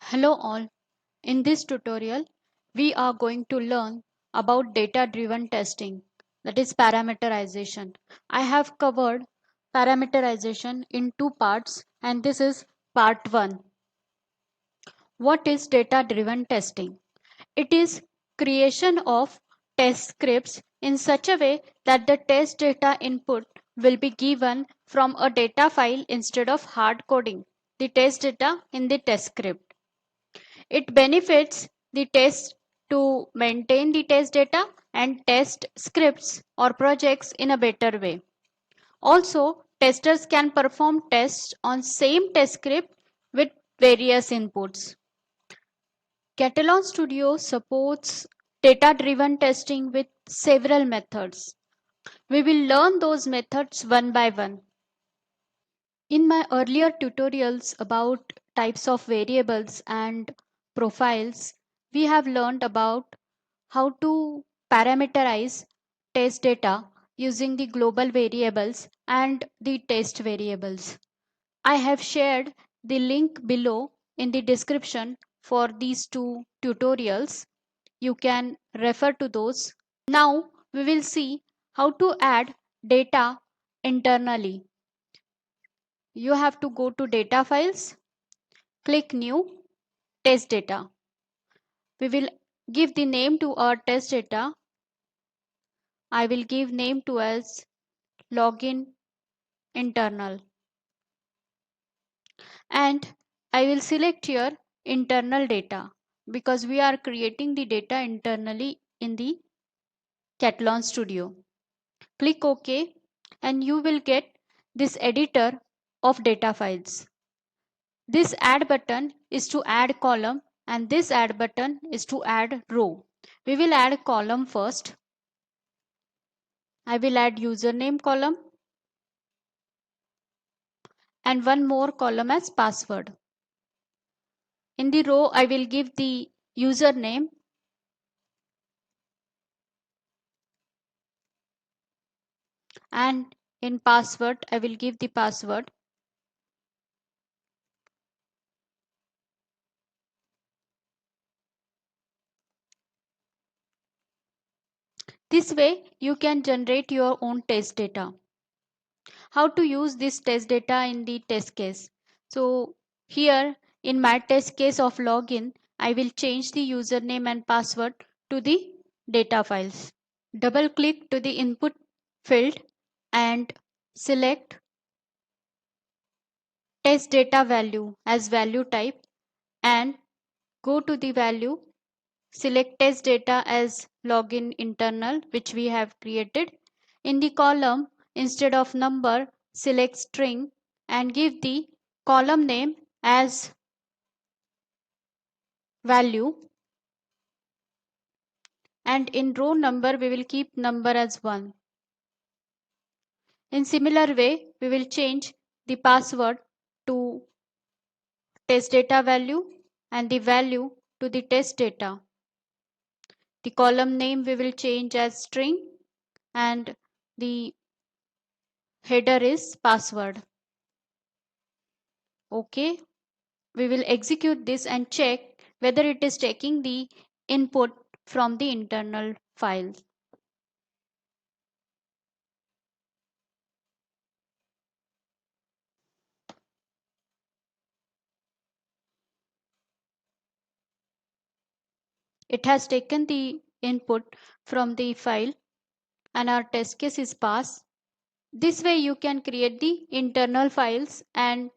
Hello all. In this tutorial, we are going to learn about data-driven testing, that is parameterization. I have covered parameterization in two parts and this is part 1. What is data-driven testing? It is creation of test scripts in such a way that the test data input will be given from a data file instead of hard coding the test data in the test script. It benefits the test to maintain the test data and test scripts or projects in a better way. Also, testers can perform tests on same test script with various inputs. Catalan Studio supports data-driven testing with several methods. We will learn those methods one by one. In my earlier tutorials about types of variables and profiles, we have learned about how to parameterize test data using the global variables and the test variables. I have shared the link below in the description for these two tutorials. You can refer to those. Now we will see how to add data internally. You have to go to data files, click new, test data. We will give the name to our test data. I will give name to as login internal and I will select here internal data because we are creating the data internally in the Catalan Studio. Click OK and you will get this editor of data files. This add button is to add column and this add button is to add row. We will add column first. I will add username column and one more column as password. In the row, I will give the username and in password, I will give the password. This way, you can generate your own test data. How to use this test data in the test case? So here in my test case of login, I will change the username and password to the data files. Double click to the input field and select test data value as value type and go to the value, select test data as login internal which we have created. In the column, instead of number, select string and give the column name as value and in row number we will keep number as 1. In similar way, we will change the password to test data value and the value to the test data. The column name we will change as string and the header is password. Okay, we will execute this and check whether it is taking the input from the internal file. It has taken the input from the file and our test case is pass. This way you can create the internal files and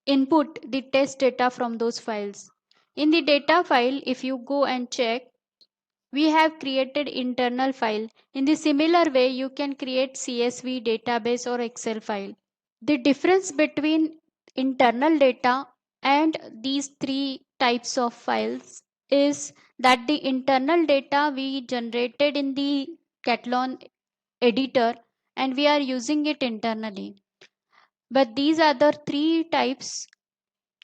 input the test data from those files. In the data file, if you go and check, we have created internal file. In the similar way, you can create CSV, database or Excel file. The difference between internal data and these three types of files is that the internal data we generated in the Catalan editor and we are using it internally. But these other three types,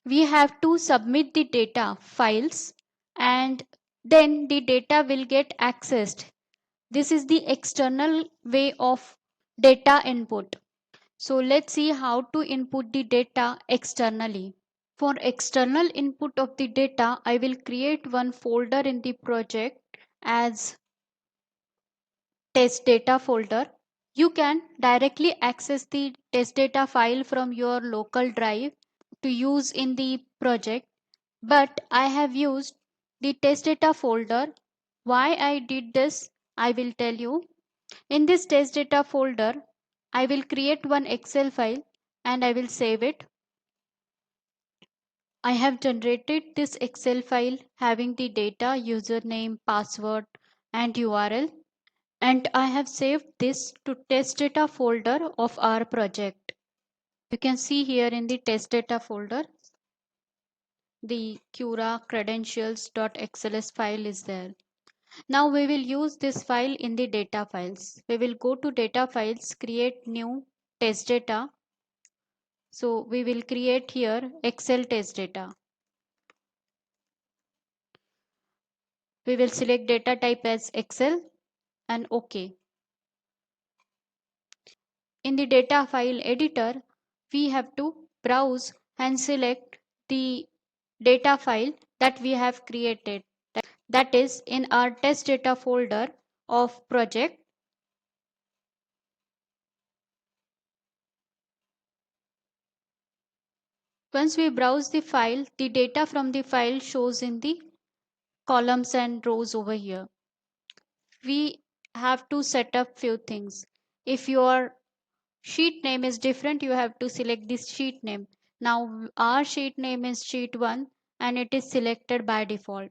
we have to submit the data files and then the data will get accessed. This is the external way of data input. So let's see how to input the data externally. For external input of the data, I will create one folder in the project as test data folder. You can directly access the test data file from your local drive to use in the project, but I have used the test data folder. Why I did this, I will tell you. In this test data folder, I will create one Excel file and I will save it. I have generated this Excel file having the data, username, password, and URL, and I have saved this to test data folder of our project. You can see here in the test data folder, the Cura credentials.xls file is there. Now we will use this file in the data files. We will go to data files, create new test data. So we will create here Excel test data. We will select data type as Excel and OK. In the data file editor, we have to browse and select the data file that we have created. That is in our test data folder of project. Once we browse the file, the data from the file shows in the columns and rows over here. We have to set up few things. If your sheet name is different, you have to select this sheet name. Now our sheet name is sheet 1 and it is selected by default.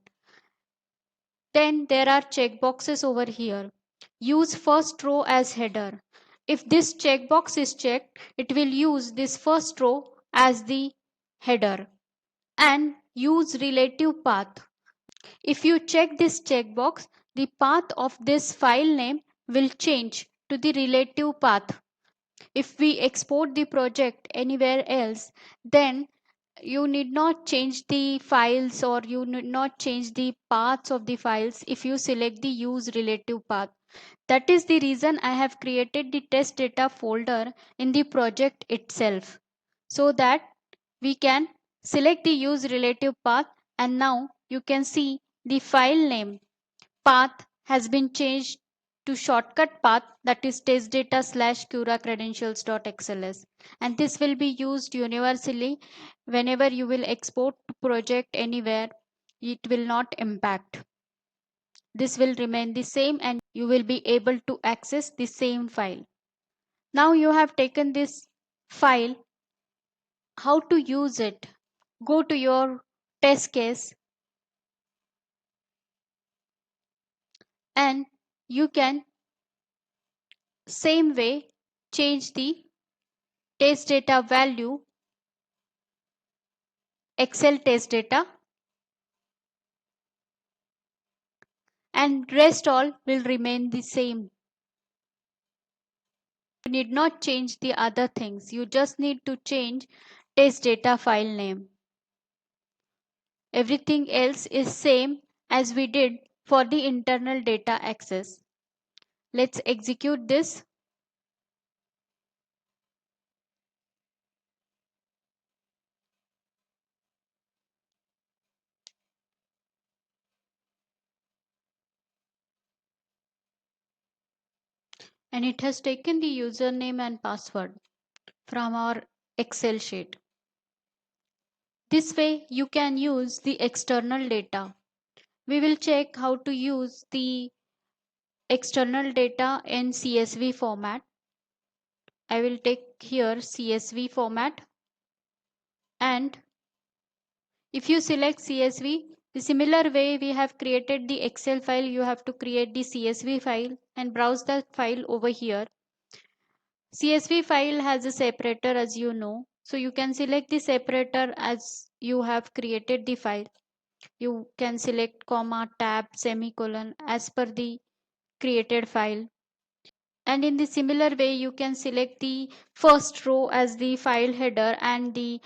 Then there are checkboxes over here. Use first row as header. If this checkbox is checked, it will use this first row as the header. And use relative path. If you check this checkbox, the path of this file name will change to the relative path. If we export the project anywhere else, then you need not change the files or you need not change the paths of the files if you select the use relative path. That is the reason I have created the test data folder in the project itself, so that we can select the use relative path, and now you can see the file name path has been changed to shortcut path, that is test data slash cura credentials.xls, and this will be used universally whenever you will export project anywhere. It will not impact. This will remain the same and you will be able to access the same file. Now you have taken this file, how to use it? Go to your test case and you can same way change the test data value, Excel test data, and rest all will remain the same. You need not change the other things. You just need to change test data file name. Everything else is same as we did for the internal data access. Let's execute this. And it has taken the username and password from our Excel sheet. This way you can use the external data. We will check how to use the external data in CSV format. I will take here CSV format, and if you select CSV, the similar way we have created the Excel file, you have to create the CSV file and browse that file over here. CSV file has a separator, as you know, so you can select the separator as you have created the file. You can select comma, tab, semicolon as per the created file. And in the similar way, you can select the first row as the file header and the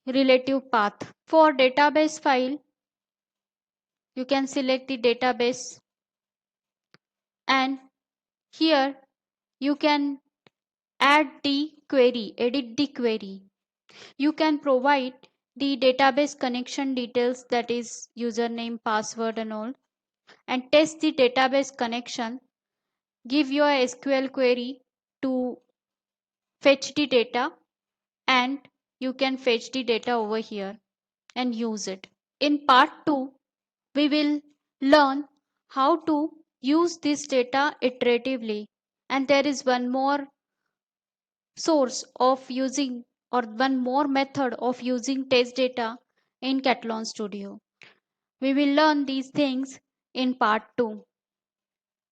relative path. For database file, you can select the database, and here you can add the query, edit the query. You can provide the database connection details, that is username, password and all, and test the database connection. Give your SQL query to fetch the data, and you can fetch the data over here and use it. In part 2, we will learn how to use this data iteratively, and there is one more source of using, or one more method of using test data in Catalan Studio. We will learn these things in part 2.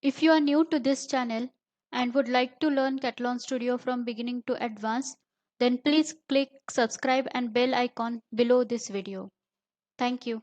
If you are new to this channel and would like to learn Catalan Studio from beginning to advanced, then please click subscribe and bell icon below this video. Thank you.